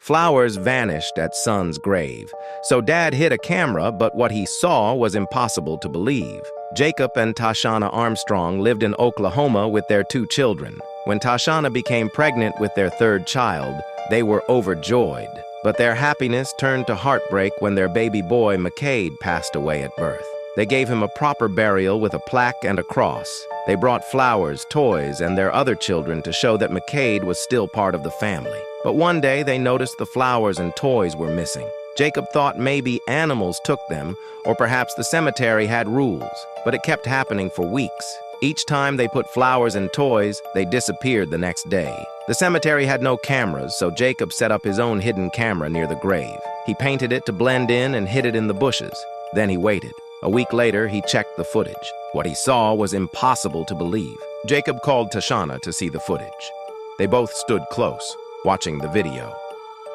Flowers vanished at Son's grave, so Dad hid a camera, but what he saw was impossible to believe. Jacob and Tashana Armstrong lived in Oklahoma with their 2 children. When Tashana became pregnant with their 3rd child, they were overjoyed. But their happiness turned to heartbreak when their baby boy, McCade, passed away at birth. They gave him a proper burial with a plaque and a cross. They brought flowers, toys, and their other children to show that McCade was still part of the family. But one day they noticed the flowers and toys were missing. Jacob thought maybe animals took them, or perhaps the cemetery had rules, but it kept happening for weeks. Each time they put flowers and toys, they disappeared the next day. The cemetery had no cameras, so Jacob set up his own hidden camera near the grave. He painted it to blend in and hid it in the bushes. Then he waited. A week later, he checked the footage. What he saw was impossible to believe. Jacob called Tashana to see the footage. They both stood close, watching the video.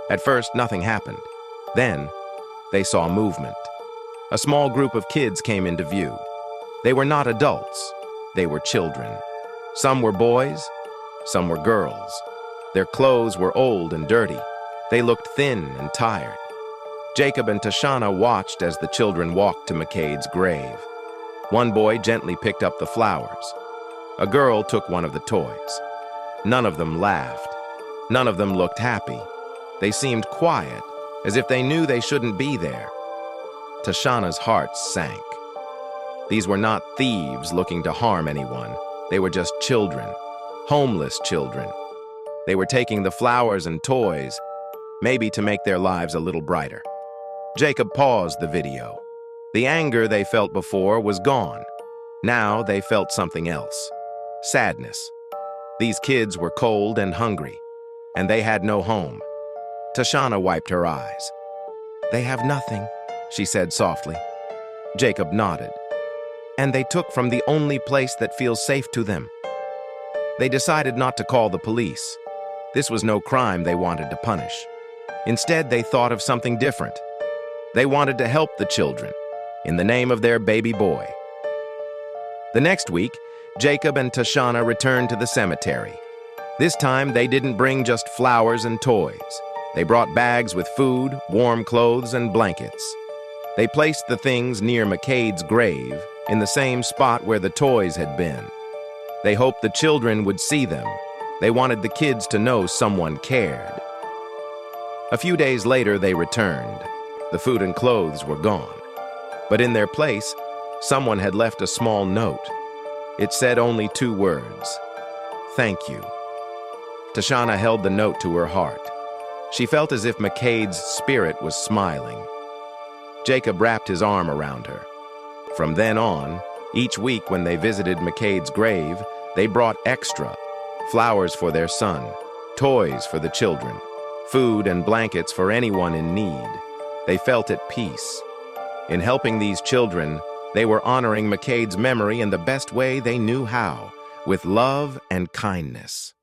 At first, nothing happened. Then, they saw movement. A small group of kids came into view. They were not adults. They were children. Some were boys, some were girls. Their clothes were old and dirty. They looked thin and tired. Jacob and Tashana watched as the children walked to McCade's grave. One boy gently picked up the flowers. A girl took one of the toys. None of them laughed. None of them looked happy. They seemed quiet, as if they knew they shouldn't be there. Tashana's heart sank. These were not thieves looking to harm anyone. They were just children, homeless children. They were taking the flowers and toys, maybe to make their lives a little brighter. Jacob paused the video. The anger they felt before was gone. Now they felt something else. Sadness. These kids were cold and hungry, and they had no home. Tashana wiped her eyes. "They have nothing," she said softly. Jacob nodded. "And they took from the only place that feels safe to them." They decided not to call the police. This was no crime they wanted to punish. Instead, they thought of something different. They wanted to help the children, in the name of their baby boy. The next week, Jacob and Tashana returned to the cemetery. This time, they didn't bring just flowers and toys. They brought bags with food, warm clothes, and blankets. They placed the things near McCade's grave, in the same spot where the toys had been. They hoped the children would see them. They wanted the kids to know someone cared. A few days later, they returned. The food and clothes were gone. But in their place, someone had left a small note. It said only 2 words: "Thank you." Tashana held the note to her heart. She felt as if McCade's spirit was smiling. Jacob wrapped his arm around her. From then on, each week when they visited McCade's grave, they brought extra: flowers for their son, toys for the children, food and blankets for anyone in need. They felt at peace. In helping these children, they were honoring McCade's memory in the best way they knew how, with love and kindness.